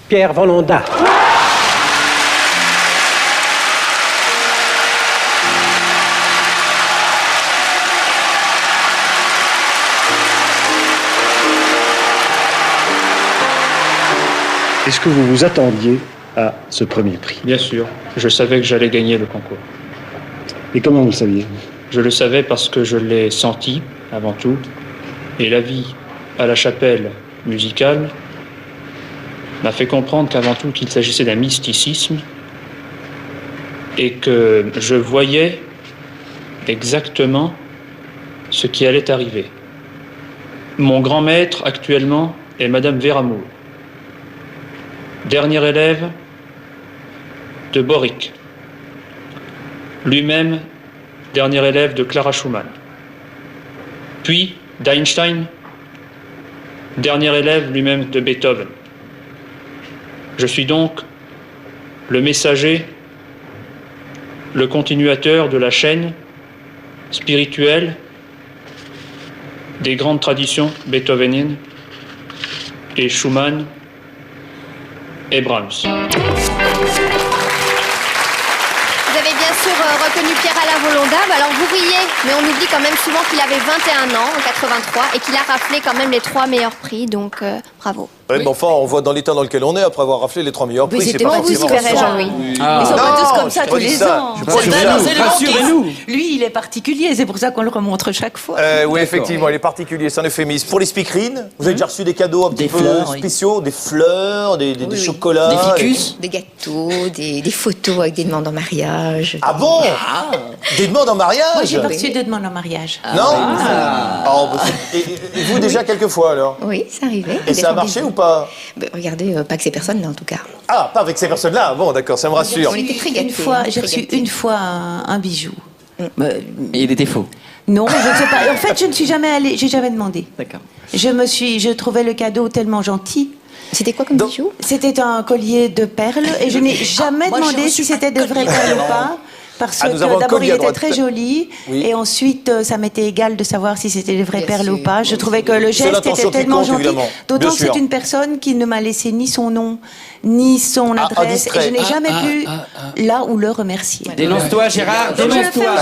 Pierre Volondin. Est-ce que vous vous attendiez à ce premier prix? Bien sûr, je savais que j'allais gagner le concours. Et comment vous le saviez? Je le savais parce que je l'ai senti, avant tout, et la vie à la chapelle musicale m'a fait comprendre qu'avant tout qu'il s'agissait d'un mysticisme et que je voyais exactement ce qui allait arriver. Mon grand maître actuellement est Madame Véramour, dernier élève de Boric, lui-même dernier élève de Clara Schumann, puis d'Einstein, dernier élève lui-même de Beethoven. Je suis donc le messager, le continuateur de la chaîne spirituelle des grandes traditions beethoveniennes et Schumann et Brahms. Vous avez bien sûr reconnu Pierre-Alain Volondin. Alors vous riez, mais on oublie quand même souvent qu'il avait 21 ans en 83 et qu'il a raflé quand même les 3 meilleurs prix, donc bravo. Ouais, mais enfin, on voit dans l'état dans lequel on est après avoir raflé les 3 meilleurs prix. C'est pas forcément Jean-Louis. Ils sont pas tous comme ça tous les ans. Rassurez-nous. Lui, il est particulier, c'est pour ça qu'on le remontre chaque fois. Oui, effectivement, il est particulier, c'est un euphémisme. Pour les speakerines, vous avez déjà reçu des cadeaux un petit peu fleurs, spéciaux, des fleurs, des chocolats. Des ficus. Des gâteaux, des photos avec des demandes en mariage. Ah bon? Des demandes en mariage? Moi, j'ai pas reçu de demande en mariage. Non? Oh, bah, et vous déjà quelques fois alors? Oui, c'est arrivé. Et ça a marché ou pas? Regardez, pas que ces personnes-là en tout cas. Ah, pas avec ces personnes-là. Bon, d'accord, ça me rassure. On était très gâtés. J'ai reçu une fois un bijou. Et il était faux. Non, je ne sais pas. En fait, je ne suis jamais allée, j'ai jamais demandé. D'accord. Je trouvais le cadeau tellement gentil. C'était quoi comme bijou? C'était un collier de perles et je n'ai jamais demandé si c'était de vraies perles ou pas. Parce que d'abord il était très joli et ensuite ça m'était égal de savoir si c'était des vraies perles ou pas. Je trouvais que le geste était tellement gentil. D'autant que c'est une personne qui ne m'a laissé ni son nom ni son adresse et je n'ai jamais pu là où le remercier. Dénonce-toi, Gérard, dénonce-toi.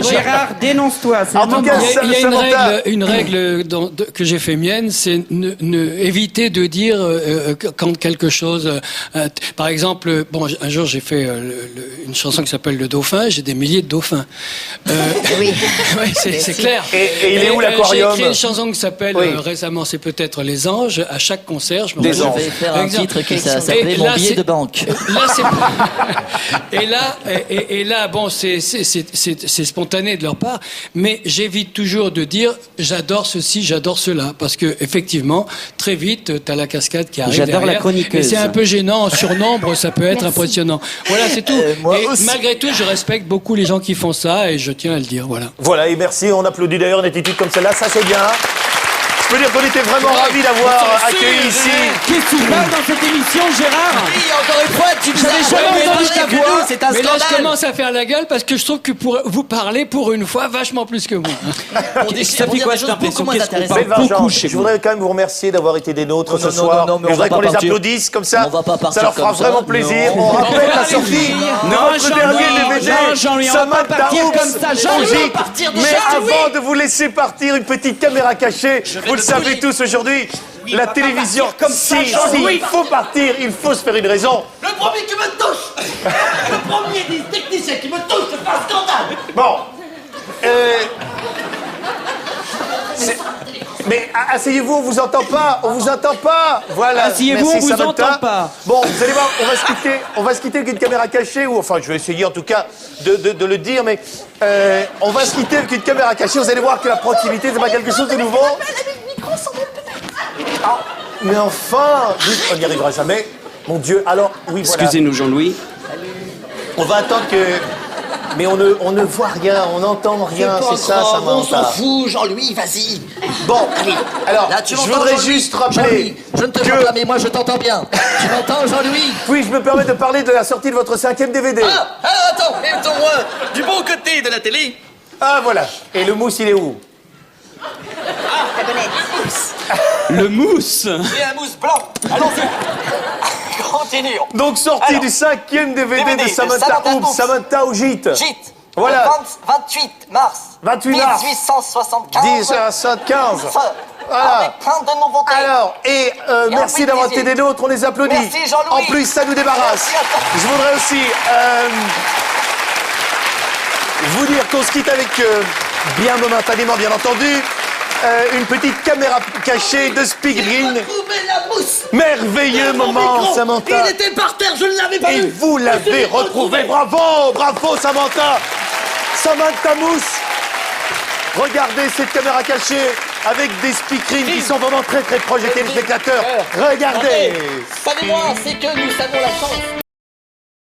Gérard, dénonce-toi. En tout cas, il y a une règle que j'ai fait mienne, c'est éviter de dire quand quelque chose. Par exemple, bon, un jour j'ai fait une chanson qui s'appelle Le Dauphin. J'ai des milliers de dauphins. Oui, ouais, c'est clair. Et il est où l'aquarium? J'ai écrit une chanson qui s'appelle récemment, c'est peut-être Les Anges. À chaque concert, je me Des anges. Je vais faire un titre qui s'appelait Mon billet de banque. Et là, bon, c'est spontané de leur part, mais j'évite toujours de dire j'adore ceci, j'adore cela, parce que effectivement, très vite, t'as la cascade qui arrive. J'adore derrière, la chroniqueuse. Et c'est un peu gênant en surnombre, ça peut être impressionnant. Voilà, c'est tout. Et malgré tout, je respecte beaucoup les gens qui font ça, et je tiens à le dire. Voilà. Voilà, et merci. On applaudit d'ailleurs une attitude comme celle-là, ça c'est bien. Je peux dire qu'on était vraiment ravis d'avoir accueilli ici. Qu'est-ce qui se passe dans cette émission, Gérard? Oui, encore une fois, tu nous J'avais jamais entendu ta voix. C'est un Mais là, scandale. je commence à faire la gueule parce que je trouve que vous parlez pour une fois vachement plus que moi. Ça fait quoi cette impression? Qu'est-ce qu'on parle Vincent, beaucoup chez je vous? voudrais quand même vous remercier d'avoir été des nôtres ce non, soir. non, mais je on va voudrais qu'on pas les partir. applaudisse comme ça. On va pas partir Ça leur fera comme ça. vraiment plaisir. Non. On rappelle la sortie de votre dernier DVD. Jean-Louis, on va pas Samantha partir Oops, comme ça. Jean-Louis, Ogic. partir de Mais Jean-Louis. avant de vous laisser partir, une petite caméra cachée. Vous le savez tous aujourd'hui. La télévision, comme si il faut partir, il faut se faire une raison. Le premier qui me touche le premier des techniciens qui me touche, c'est pas un scandale. Bon. Mais asseyez-vous, on vous entend pas, on vous entend pas. Voilà. Asseyez-vous, Merci, on vous Samantha. entend pas. Bon, vous allez voir, on va se quitter avec une caméra cachée, ou enfin, je vais essayer en tout cas de le dire, mais on va se quitter avec une caméra cachée. Vous allez voir que la proximité, c'est pas quelque chose de nouveau. Ah, mais enfin, on n'y arrivera jamais. Mon Dieu, alors, oui, voilà. Excusez-nous, Jean-Louis. On va attendre que... Mais on ne voit rien, on n'entend rien, c'est ça, On s'en Samantha. fout, Jean-Louis, vas-y. Bon, alors, Là, tu je m'entends, voudrais Jean-Louis? juste rappeler Jean-Louis, je ne te vois pas, mais moi je t'entends bien. Tu m'entends, Jean-Louis? Puis je me permets de parler de la sortie de votre 5e DVD. Attends, mettons-moi du bon côté de la télé. Ah, voilà. Et le mousse, il est où? La bonnette. Le mousse. J'ai un mousse blanc. Allons-y. continuons. Donc sortie Alors, du 5e DVD DVD de de Samantha Samantha Oops, Oops. Samantha au gîte. Gîte. Voilà. Le 28 mars. 28 mars. 1875. 10h75. Voilà. Avec plein de nouveautés. Alors, merci ensuite, d'avoir plaisir. été des nôtres, on les applaudit. Merci, Jean-Louis. En plus, ça nous débarrasse. Merci à toi. Je voudrais aussi vous dire qu'on se quitte avec, bien momentanément, bien entendu, une petite caméra cachée de Spielberg. Trouvé la mousse. Merveilleux Mon moment, micro. Samantha. Il était par terre, je ne l'avais pas Et vu. vous l'avez retrouvé. Bravo, bravo, Samantha. Samantha Mousse. Regardez cette caméra cachée avec des speakerines qui sont vraiment très très proches des téléspectateurs. Regardez. Savez-moi, c'est que nous savons la chance